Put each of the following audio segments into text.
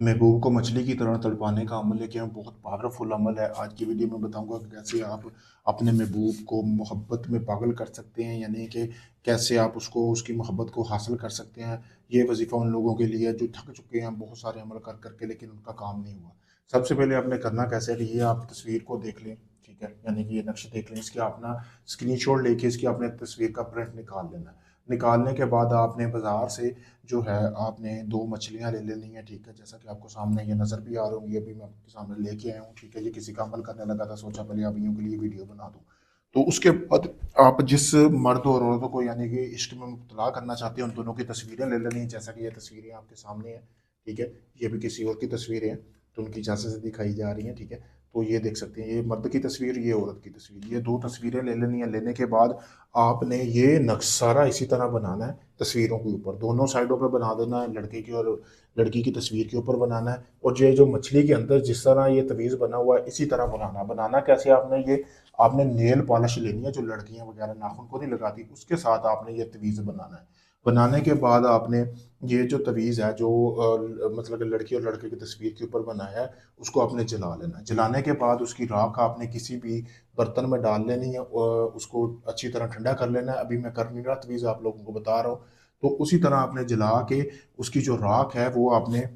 महबूब को मछली की तरह तड़पाने का अमल है कि बहुत पावरफुल अमल है। आज की वीडियो में बताऊंगा कि कैसे आप अपने महबूब को मोहब्बत में पागल कर सकते हैं, यानी कि कैसे आप उसको उसकी मोहब्बत को हासिल कर सकते हैं। ये वजीफ़ा उन लोगों के लिए है जो थक चुके हैं बहुत सारे अमल कर करके, लेकिन उनका काम नहीं हुआ। सबसे पहले आपने करना कैसे है कि ये आप तस्वीर को देख लें, ठीक है, यानी कि ये नक्शे देख लें, इसकी अपना स्क्रीनशॉट लेके इसकी आपने तस्वीर का प्रिंट निकाल लेना है। निकालने के बाद आपने बाज़ार से जो है आपने दो मछलियाँ ले लेनी है, ठीक है, जैसा कि आपको सामने ये नज़र भी आ रही होंगी, अभी मैं आपके सामने लेके आया हूँ, ठीक है। ये किसी का अमल करने लगा था, सोचा पहले आप यूँ के लिए वीडियो बना दूँ। तो उसके बाद आप जिस मर्द और औरतों को यानी कि इश्क में मुब्तला करना चाहते हैं, उन दोनों की तस्वीरें ले लेनी है, जैसा कि ये तस्वीरें आपके सामने हैं, ठीक है। ये भी किसी और की तस्वीरें हैं, तो उनकी इजाज़त से दिखाई जा रही हैं, ठीक है। तो ये देख सकते हैं, ये मर्द की तस्वीर, ये औरत की तस्वीर, ये दो तस्वीरें ले लेनी है। लेने के बाद आपने ये नक्श सारा इसी तरह बनाना है, तस्वीरों के ऊपर दोनों साइडों पे बना देना है, लड़के की और लड़की की तस्वीर के ऊपर बनाना है। और ये जो मछली के अंदर जिस तरह ये तवीज़ बना हुआ है, इसी तरह बनाना। बनाना कैसे आपने, ये आपने नेल पॉलिश लेनी है, जो लड़कियां वगैरह नाखून को नहीं लगाती, उसके साथ आपने ये तवीज़ बनाना है। बनाने के बाद आपने ये जो तवीज़ है, जो मतलब कि लड़की और लड़के की तस्वीर के ऊपर बनाया है, उसको आपने जला लेना है। जलाने के बाद उसकी राख आपने किसी भी बर्तन में डाल लेनी है और उसको अच्छी तरह ठंडा कर लेना है। अभी मैं कर नहीं रहा, तवीज़ आप लोगों को बता रहा हूँ। तो उसी तरह आपने जला के उसकी जो राख है वो आपने,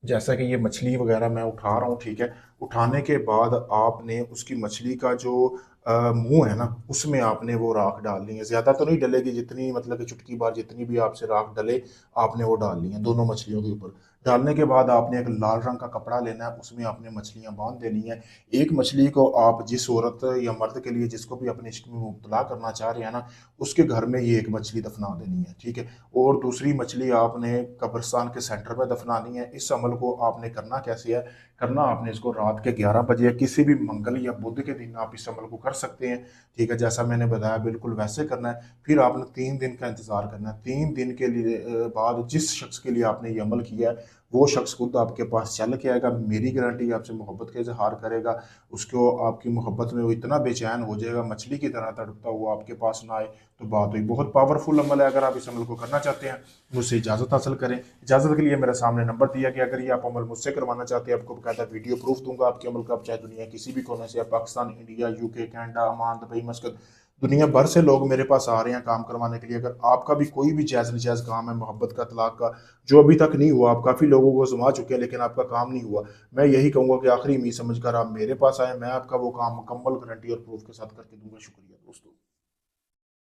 जैसा कि ये मछली वगैरह मैं उठा रहा हूँ, ठीक है, उठाने के बाद आपने उसकी मछली का जो मुंह है ना, उसमें आपने वो राख डालनी है। ज़्यादा तो नहीं डलेगी, जितनी मतलब कि चुटकी बार जितनी भी आपसे राख डले, आपने वो डालनी है दोनों मछलियों के ऊपर। डालने के बाद आपने एक लाल रंग का कपड़ा लेना है, उसमें आपने मछलियाँ बांध देनी है। एक मछली को आप जिस औरत या मर्द के लिए जिसको भी अपने इश्क में मुब्तला करना चाह रहे हैं ना, उसके घर में ये एक मछली दफना देनी है, ठीक है। और दूसरी मछली आपने कब्रिस्तान के सेंटर में दफनानी है। इस अमल को आपने करना कैसे है, करना आपने इसको रात के 11 बजे या किसी भी मंगल या बुध के दिन आप इस अमल को कर सकते हैं, ठीक है। जैसा मैंने बताया बिल्कुल वैसे करना है। फिर आपने 3 दिन का इंतज़ार करना है। 3 दिन के लिए बाद जिस शख्स के लिए आपने ये अमल किया है, वो शख्स खुद आपके पास चल के आएगा, मेरी गारंटी, आपसे मोहब्बत का इजहार करेगा। उसको आपकी मोहब्बत में वो इतना बेचैन हो जाएगा, मछली की तरह तड़पता हुआ आपके पास ना आए। तो बात हुई, बहुत पावरफुल अमल है। अगर आप इस अमल को करना चाहते हैं, मुझसे इजाज़त हासिल करें। इजाज़त के लिए मेरे सामने नंबर दिया गया, अगर ये आप अमल मुझसे करवाना चाहते हैं, आपको बकायदा वीडियो प्रूफ दूंगा आपके अमल का। आप चाहे दुनिया किसी भी कोने से, या Pakistan, India, UK, Canada, Oman, Dubai, मस्कत, दुनिया भर से लोग मेरे पास आ रहे हैं काम करवाने के लिए। अगर आपका भी कोई भी जायज़ नजायज़ काम है मोहब्बत का, तलाक का, जो अभी तक नहीं हुआ, आप काफ़ी लोगों को आजमा चुके हैं लेकिन आपका काम नहीं हुआ, मैं यही कहूँगा कि आखिरी उम्मीद समझकर आप मेरे पास आए, मैं आपका वो काम मुकम्मल गारंटी और प्रूफ के साथ करके दूंगा। शुक्रिया दोस्तों।